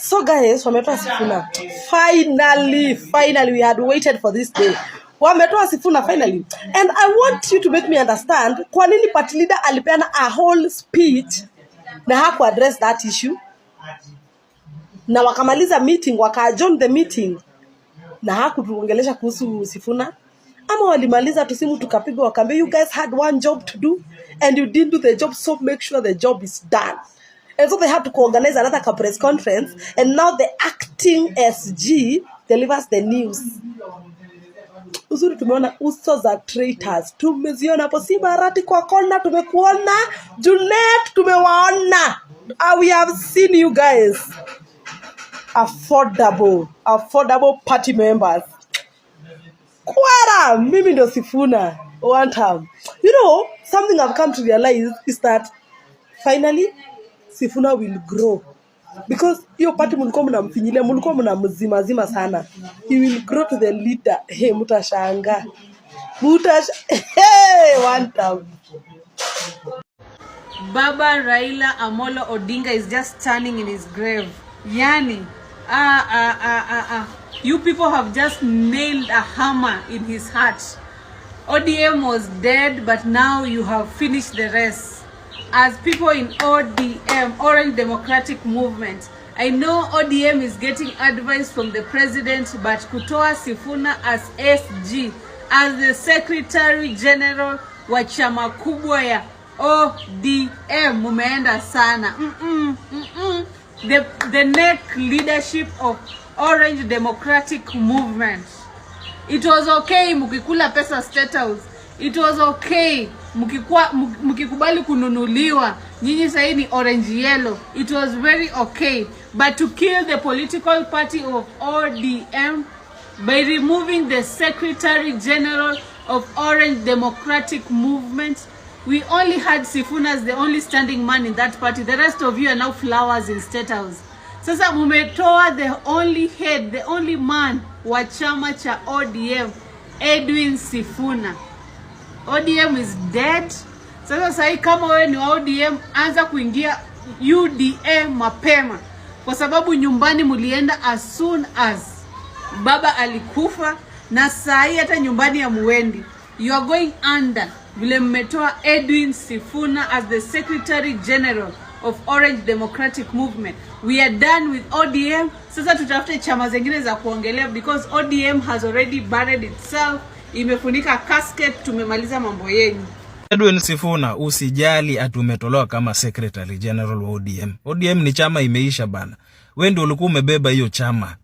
So guys, wametoa Sifuna. Finally, we had waited for this day. Wametoa Sifuna finally. And I want you to make me understand kwa nini party leader alipeana a whole speech na haku address that issue. Na wakamaliza meeting, waka-adjourn the meeting na haku tuongelesha kuhusu Sifuna. Ama walimaliza tusimu tukapigwa wakambe, you guys had one job to do and you didn't do the job, so make sure the job is done. And so they had to organize another press conference, and now the acting SG delivers the news. Uzuri tumeona uso za traitors. Tumeziona hapo si Barati kwa kona, tumekuona Junet, tumewaona. We have seen you guys. Affordable party members. Kwara, mimi ndo Sifuna one time. You know, something I've come to realize is that finally Sifuna will grow. Because hiyo party mlikuwa mnamfinyilia, mlikuwa mnamzima sana. He will grow to the leader. Hey, mutashanga. Hey, one time. Baba Raila Amolo Odinga is just standing in his grave. Yani, you people have just nailed a hammer in his heart. ODM was dead, but now you have finished the rest. As people in ODM, Orange Democratic Movement, I know ODM is getting advice from the president, but kutoa Sifuna as SG, as the Secretary General wa chama kubwa ya ODM, mumeenda sana. The neck leadership of Orange Democratic Movement. It was okay mukikula pesa State House. It was okay mukikubali kununuliwa. Nyinyi sahi ni orange yellow. It was very okay. But to kill the political party of ODM by removing the Secretary General of Orange Democratic Movement, we only had Sifuna as the only standing man in that party. The rest of you are now flowers in State House. Sasa mumetoa the only head, the only man wa chama cha ODM, Edwin Sifuna. ODM is dead. Sasa sahi kama wewe ni wa ODM, anza kuingia UDA mapema. Kwa sababu nyumbani mulienda as soon as baba alikufa, na sahi hata nyumbani ya muendi. You are going under. Vile mmetoa Edwin Sifuna as the Secretary General of Orange Democratic Movement. We are done with ODM. Sasa tutafute chama zingine za kuongelea, because ODM has already buried itself. Imefunika casket, tumemaliza mambo yenu. Edwin Sifuna, usijali atumetolewa kama Secretary General wa ODM. ODM ni chama imeisha bana. Wewe ndio ulikuwa umebeba hiyo chama.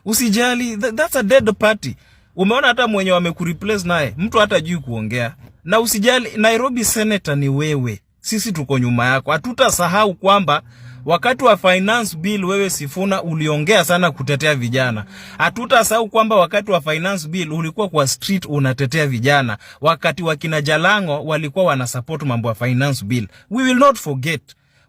Usijali, that's a dead party. Umeona hata mwenye wamekureplace naye, mtu hata juu kuongea. Na usijali, Nairobi Senator ni wewe. Sisi tuko nyuma yako. Hatutasahau kwamba wakati wa finance bill wewe Sifuna uliongea sana kutetea vijana. Hatutasahau kwamba wakati wa finance bill ulikuwa kwa street unatetea vijana. Wakati wa kina Jalango walikuwa wanasupport mambo ya finance bill. We will not forget.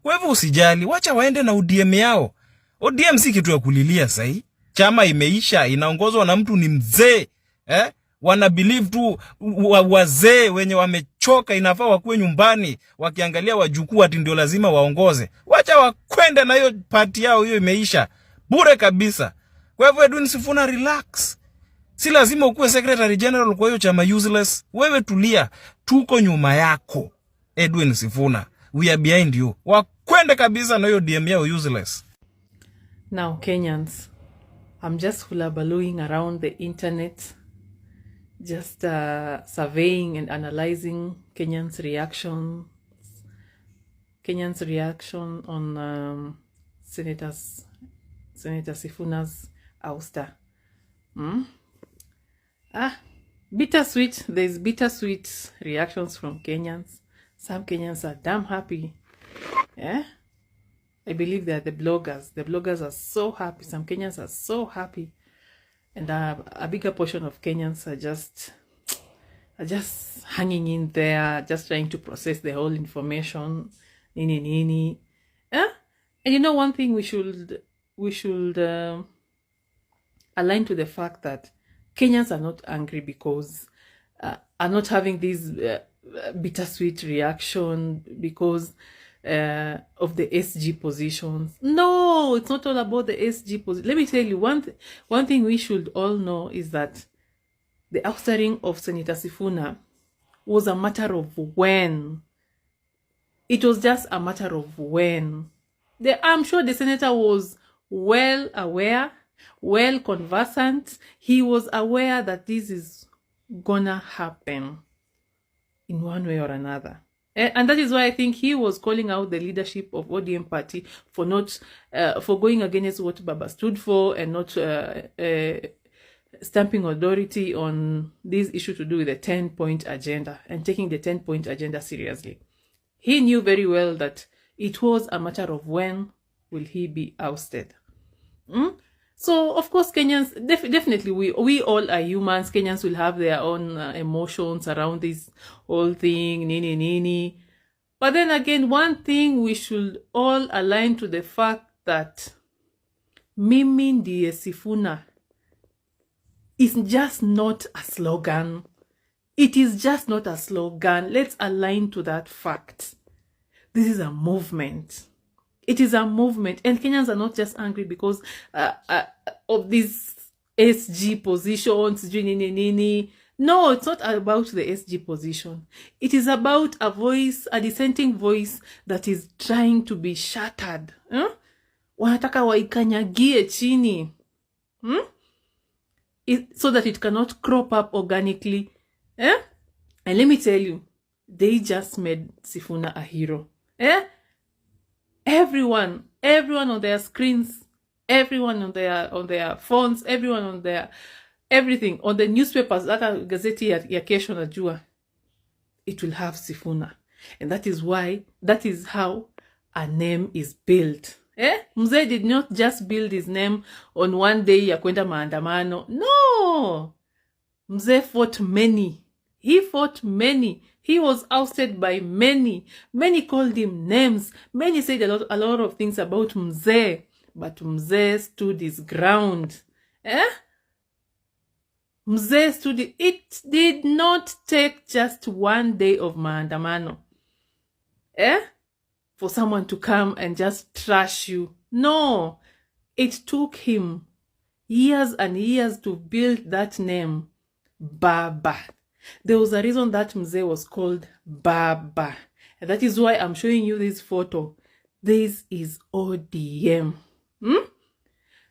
Kwa hivyo usijali, wacha waende na ODM yao. ODM si kitu ya kulilia sahi. Chama imeisha, inaongozwa na mtu ni mzee. Wana believe tu wazee wenye wamechoka inafaa wakuwe nyumbani wakiangalia wajukuu ati ndio lazima waongoze. Wacha wakwende na hiyo party yao, hiyo imeisha bure kabisa. Kwa hivyo Edwin Sifuna, relax. Si lazima ukuwe Secretary General kwa hiyo chama useless. Wewe tulia, tuko nyuma yako Edwin Sifuna. We are behind you. Wakwende kabisa na hiyo DM yao useless. Now Kenyans, I'm just hullabalooing around the internet, just surveying and analyzing Kenyans' reaction on Senator Sifuna's ouster. Bittersweet. There's bittersweet reactions from Kenyans. Some Kenyans are damn happy. I believe that the bloggers are so happy. Some Kenyans are so happy. And a bigger portion of Kenyans are just hanging in there, just trying to process the whole information. And you know, one thing we should align to the fact that Kenyans are not angry because are not having this bittersweet reaction because of the SG positions. No, it's not all about the SG position. Let me tell you one thing we should all know is that the ousting of Senator Sifuna was a matter of when. It was just a matter of when. I'm sure the senator was well aware, well conversant. He was aware that this is gonna happen in one way or another. And that is why I think he was calling out the leadership of ODM party for not for going against what Baba stood for and not stamping authority on this issue to do with the 10-point agenda and taking the 10-point agenda seriously. He knew very well that it was a matter of when will he be ousted. So, of course, Kenyans, definitely, we all are humans. Kenyans will have their own emotions around this whole thing, nini. But then again, one thing we should all align to the fact that Mimi Ndiye Sifuna is just not a slogan. It is just not a slogan. Let's align to that fact. This is a movement. It is a movement, and Kenyans are not just angry because of these SG positions. No, it's not about the SG position. It is about a voice, a dissenting voice that is trying to be shattered. Wanataka waikanyagie chini, so that it cannot crop up organically. And let me tell you, they just made Sifuna a hero. Everyone on their screens, everyone on their phones, everyone on their everything, on the newspapers, hata gazeti ya kesho najua, it will have Sifuna. And that is how a name is built. Mzee did not just build his name on one day ya kwenda maandamano. No! Mzee fought many. He fought many. He was ousted by many. Many called him names. Many said a lot of things about Mzee. But Mzee stood his ground. Mzee stood it. It did not take just one day of maandamano. For someone to come and just trash you. No. It took him years and years to build that name. Baba. There was a reason that Mzee was called Baba. And that is why I'm showing you this photo. This is ODM.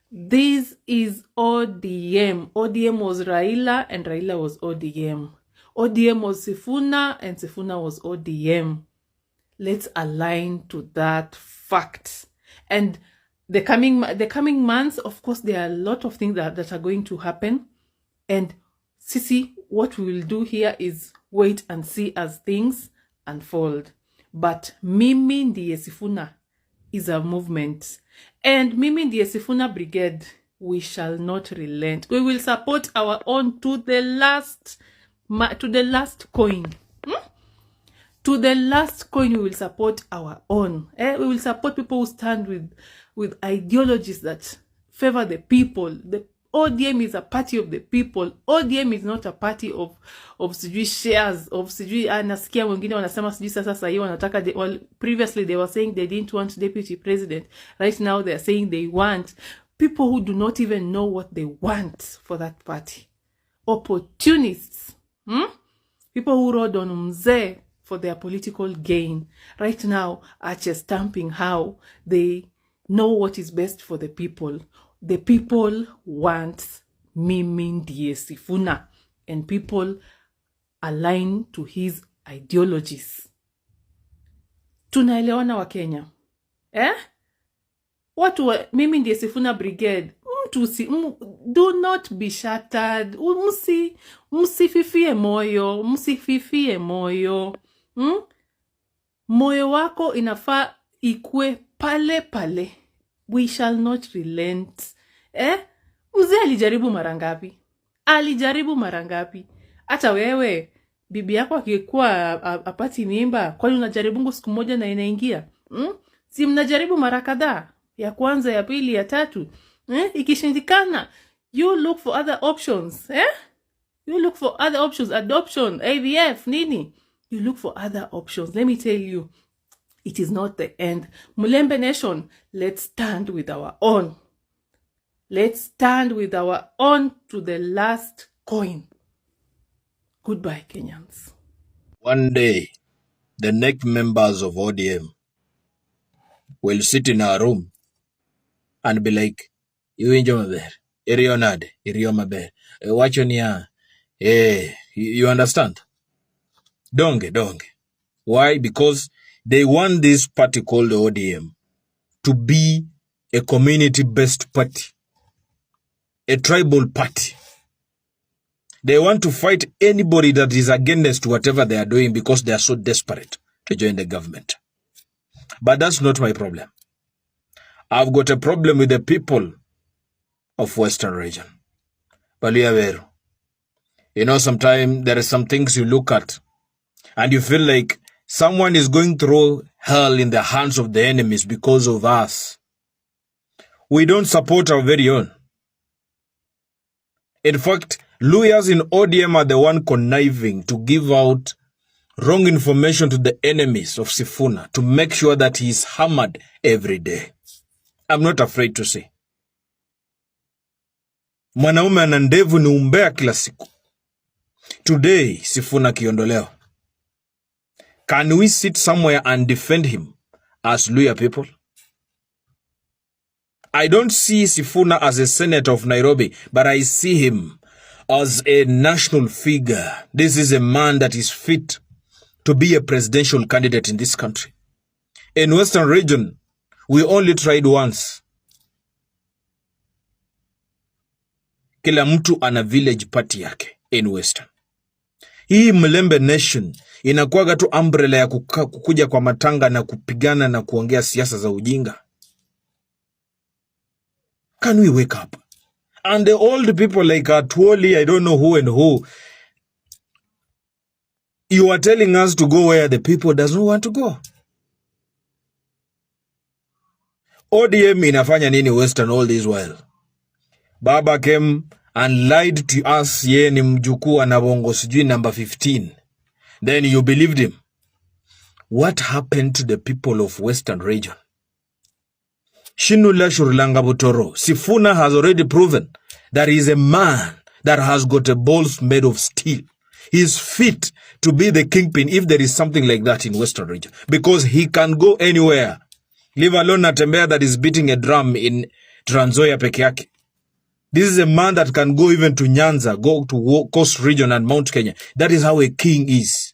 This is ODM. ODM was Raila and Raila was ODM. ODM was Sifuna and Sifuna was ODM. Let's align to that fact. And the coming months, of course, there are a lot of things that are going to happen. And Sisi, what we will do here is wait and see as things unfold. But Mimi Ndiye Sifuna is a movement. And Mimi Ndiye Sifuna Brigade, we shall not relent. We will support our own to the last coin. To the last coin, we will support our own. We will support people who stand with ideologies that favor the people. The ODM is a party of the people. ODM is not a party of sijui shares, of sijui anasikia wengine wanasema sijui sasa hiyo wanataka previously they were saying they didn't want deputy president. Right now they are saying they want people who do not even know what they want for that party. Opportunists. People who rode on Mzee for their political gain. Right now are just stamping how they know what is best for the people. The people want Mimi Ndiye Sifuna, and people align to his ideologies. Tunaelewana wa Kenya. Watu wa Mimi Ndiye Sifuna Brigade, do not be shattered. Msififie moyo. Moyo wako inafaa ikue pale. We shall not relent. Mzee alijaribu mara ngapi? Hata wewe bibi yako akikuwa apati mimba, kwani unajaribungu siku moja na inaingia? Si mnajaribu mara kadhaa, ya kwanza, ya pili, ya tatu. Ikishindikana, you look for other options. You look for other options, adoption, AVF, nini. You look for other options. Let me tell you, It is not the end. Mulembe Nation, let's stand with our own. Let's stand with our own to the last coin. Goodbye, Kenyans. One day, the next members of ODM will sit in our room and be like, you injo maber, iriyo nade, iriyo maber, wacho niya, you understand? Donge. Why? Because they want this party called ODM to be a community-based party, a tribal party. They want to fight anybody that is against whatever they are doing because they are so desperate to join the government. But that's not my problem. I've got a problem with the people of Western region. You know, sometimes there are some things you look at and you feel like someone is going through hell in the hands of the enemies because of us. We don't support our very own. In fact, lawyers in ODM are the one conniving to give out wrong information to the enemies of Sifuna to make sure that he is hammered every day. I'm not afraid to say. Mwanaume ana ndevu ni umbea kila siku. Today, Sifuna kiondolewa. Can we sit somewhere and defend him as Luya people? I don't see Sifuna as a senator of Nairobi, but I see him as a national figure. This is a man that is fit to be a presidential candidate in this country. In Western region, we only tried once. Kila mtu ana village party yake in Western. Hii Mulembe Nation inakuwaga tu umbrella ya kukuja kwa matanga na kupigana na kuongea siasa za ujinga. Can we wake up? And the old people like Atwoli, I don't know who and who, you are telling us to go where the people does not want to go. ODM inafanya nini Western all this while? Baba came and lied to us, ye ni mjukuu anabongo sijui number 15. Then you believed him. What happened to the people of Western region? Shinula Shurlanga Butoro, Sifuna has already proven that he is a man that has got a balls made of steel. He is fit to be the kingpin if there is something like that in Western region. Because he can go anywhere. Leave alone Natembea that is beating a drum in Trans Nzoia peke yake. This is a man that can go even to Nyanza, go to Coast region and Mount Kenya. That is how a king is.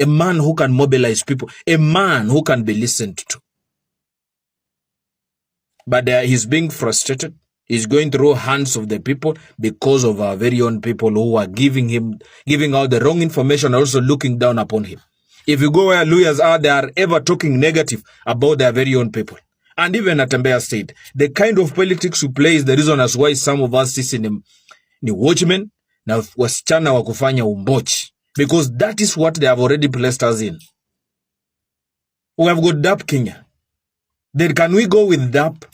A man who can mobilize people. A man who can be listened to. But he's being frustrated. He's going through hands of the people because of our very own people who are giving out the wrong information and also looking down upon him. If you go where lawyers are, they are ever talking negative about their very own people. And even Natembea said, the kind of politics we play is the reason as why some of us is in the watchmen na wasichana wa kufanya umbochi. Because that is what they have already placed us in. We have got DAP Kenya. Then can we go with DAP?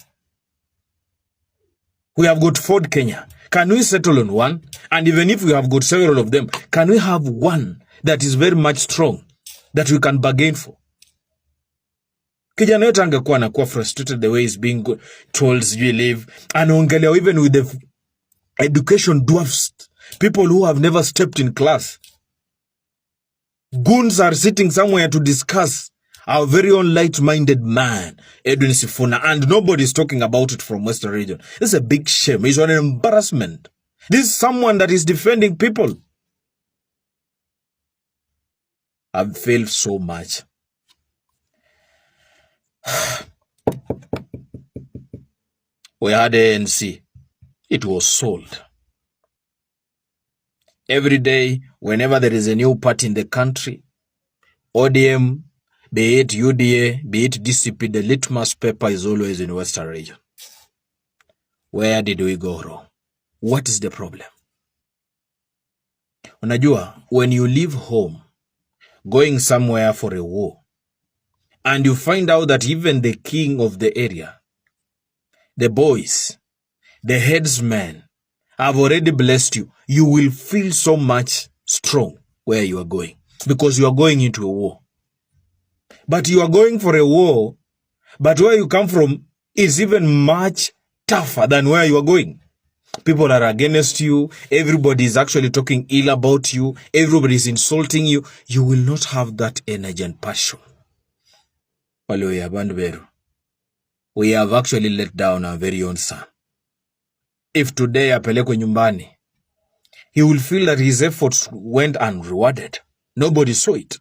We have got Ford Kenya. Can we settle on one? And even if we have got several of them, can we have one that is very much strong that we can bargain for? Kijana yote angekuwa anakuwa frustrated the way he's being told you live. Anaongelewa even with the education dwarfs, people who have never stepped in class. Goons are sitting somewhere to discuss our very own light-minded man, Edwin Sifuna, and nobody is talking about it from Western region. This is a big shame. It's an embarrassment. This is someone that is defending people. I've failed so much. We had ANC. It was sold. Every day, whenever there is a new party in the country, ODM, be it UDA, be it DCP, the litmus paper is always in Western region. Where did we go wrong? What is the problem? Unajua, when you leave home, going somewhere for a war, and you find out that even the king of the area, the boys, the headsmen have already blessed you, you will feel so much strong where you are going. Because you are going into a war. But you are going for a war, but where you come from is even much tougher than where you are going. People are against you. Everybody is actually talking ill about you. Everybody is insulting you. You will not have that energy and passion. We have actually let down our very own son. If today apelekwe nyumbani, he will feel that his efforts went unrewarded. Nobody saw it.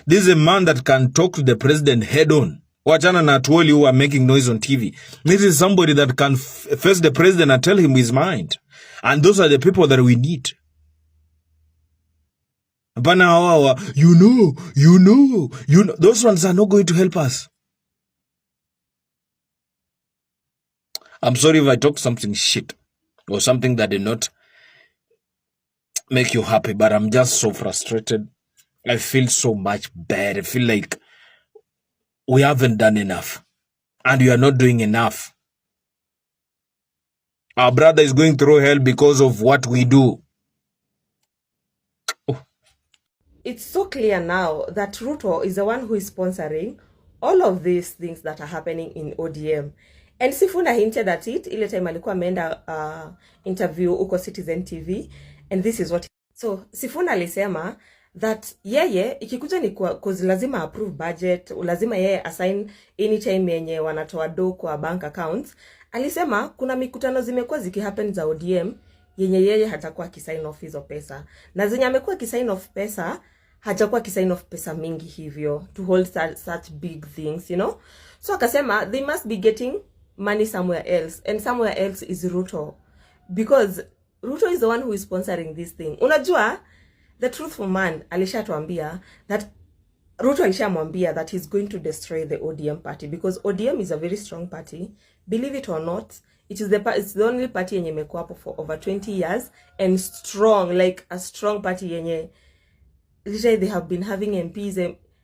This is a man that can talk to the president head on. Wachana na Atwoli who are making noise on TV. This is somebody that can face the president and tell him his mind. And those are the people that we need. You know. Those ones are not going to help us. I'm sorry if I talk something shit or something that did not make you happy, but I'm just so frustrated. I feel so much bad. I feel like we haven't done enough and we are not doing enough. Our brother is going through hell because of what we do. Oh. It's so clear now that Ruto is the one who is sponsoring all of these things that are happening in ODM. And Sifuna hinted at it ile time alikuwa ameenda interview uko Citizen TV, and this is what so Sifuna alisema that yeye ikikuja ni cause lazima approve budget, lazima yeye assign anytime yenye wanatoa do kwa bank accounts. Alisema kuna mikutano zimekuwa zikihappen za ODM yenye yeye hatakuwa kisign off hizo pesa, na zenye amekuwa kisign off pesa hajakuwa kisign off pesa mingi hivyo to hold such big things, you know. So akasema they must be getting money somewhere else, and somewhere else is Ruto, because Ruto is the one who is sponsoring this thing. Unajua, the truthful man alishatuambia that Ruto alishamwambia that he's going to destroy the ODM party, because ODM is a very strong party. Believe it or not, it's the only party yenye imekuwa hapo for over 20 years and strong, like a strong party yenye literally they have been having MPs.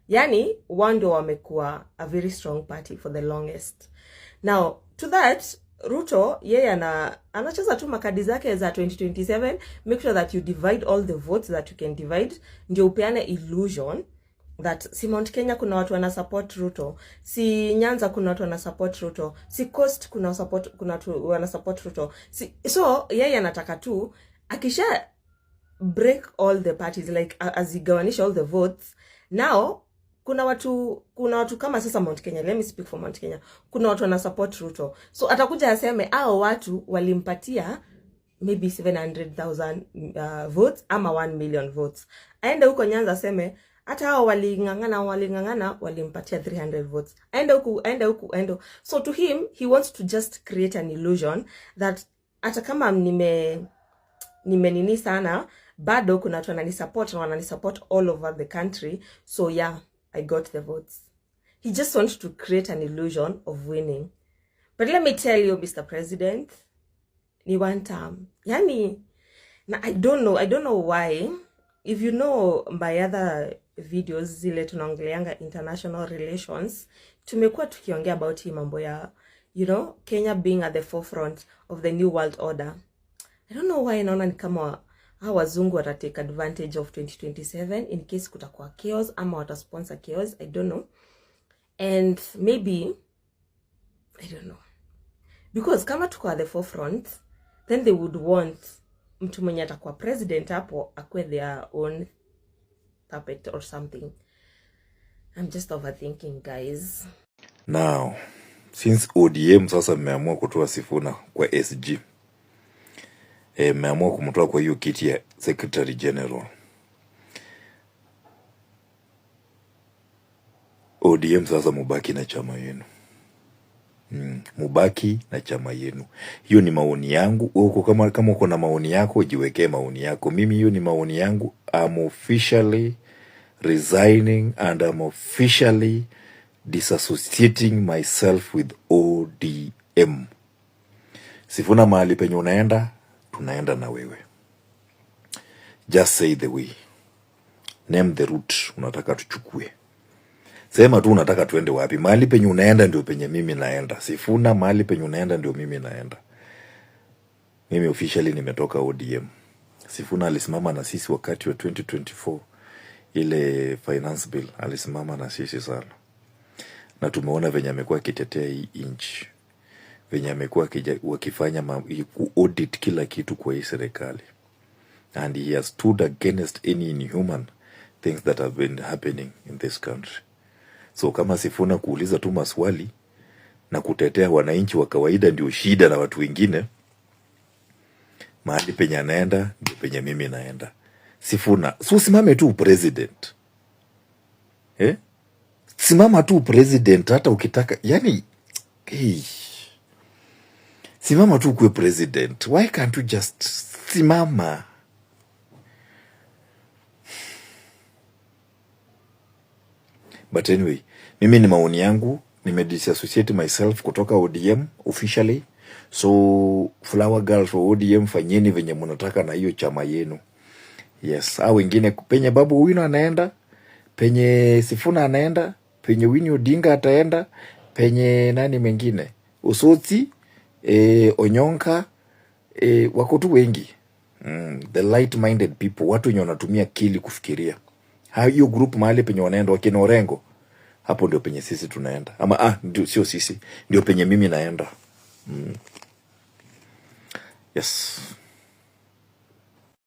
Yani wando wamekuwa a very strong party for the longest. Now to that, Ruto yeye anacheza tu makadi zake za 2027. Make sure that you divide all the votes that you can divide, ndio upeane illusion that si Mount Kenya kuna watu wana support Ruto, si Nyanza kuna watu wana support Ruto, si Coast kuna watu wana support Ruto. So yeye anataka tu akisha break all the parties, like azigawanisha all the votes. Now kuna watu kama sasa Mount Kenya, let me speak for Mount Kenya, kuna watu wana support Ruto. So atakuja aseme hao watu walimpatia maybe 700,000 votes ama 1 million votes. Aende huko Nyanza aseme hata hao walingangana walimpatia 300 votes. Aende huko. So to him, he wants to just create an illusion that hata kama nini sana, bado kuna watu wananisupport all over the country. So yeah, I got the votes. He just wants to create an illusion of winning. But let me tell you, Mr. President, ni one term. Yani, I don't know why. If you know my other videos zile tunaongeleanga international relations, tumekuwa tukiongea about hii mambo ya, you know, Kenya being at the forefront of the new world order. I don't know why naona ni kama hawa wazungu watatake advantage of 2027 in case kutakuwa chaos ama watasponsor chaos. I don't know. And maybe, I don't know. Because kama tuko at the forefront, then they would want mtu mwenye atakuwa president hapo akwe their own puppet or something. I'm just overthinking, guys. Now, since ODM sasa mmeamua kutoa Sifuna kwa SG, mmeamua kumtoa kwa hiyo kiti ya Secretary General, ODM sasa mubaki na chama yenu. Mubaki na chama yenu. Hiyo ni maoni yangu. Uko kama uko na maoni yako, jiwekee maoni yako. Mimi hiyo ni maoni yangu. I'm officially resigning and I'm officially disassociating myself with ODM. Sifuna mahali penye unaenda, tunaenda na wewe. Just say the way. Name the route unataka tuchukue. Sema tu unataka tuende wapi. Mahali penye unaenda ndio penye mimi naenda. Sifuna, mahali penye unaenda ndio mimi naenda. Mimi officially nimetoka ODM. Sifuna alisimama na sisi wakati wa 2024. ile finance bill alisimama na sisi sana, na tumeona venye amekuwa akitetea hii inchi, venye amekuwa wakifanya audit kila kitu kwa hii serikali, and he has stood against any inhuman things that have been happening in this country. So kama Sifuna kuuliza tu maswali na kutetea wananchi wa kawaida ndio shida na watu wengine, mahali penye anaenda ndio penye mimi naenda. Sifuna, usimame tu president. Simama tu president hata ukitaka. Yani, simama tu kuwe president. Why can't you just simama? But anyway, mimi ni maoni yangu, nimedisassociate myself kutoka ODM officially. So flower girls for ODM, fanyeni venye mnataka na hiyo chama yenu. Yes, wengine penye Babu Owino anaenda, penye Sifuna anaenda, penye Winnie Odinga ataenda, penye nani mengine, Osotsi, Onyonka, wako tu wengi. The light-minded people, watu wenye wanatumia akili kufikiria. Hiyo group mahali penye wanaenda wakina Orengo, hapo ndio penye sisi tunaenda. Ama ndio sio sisi, ndio penye mimi naenda. Yes.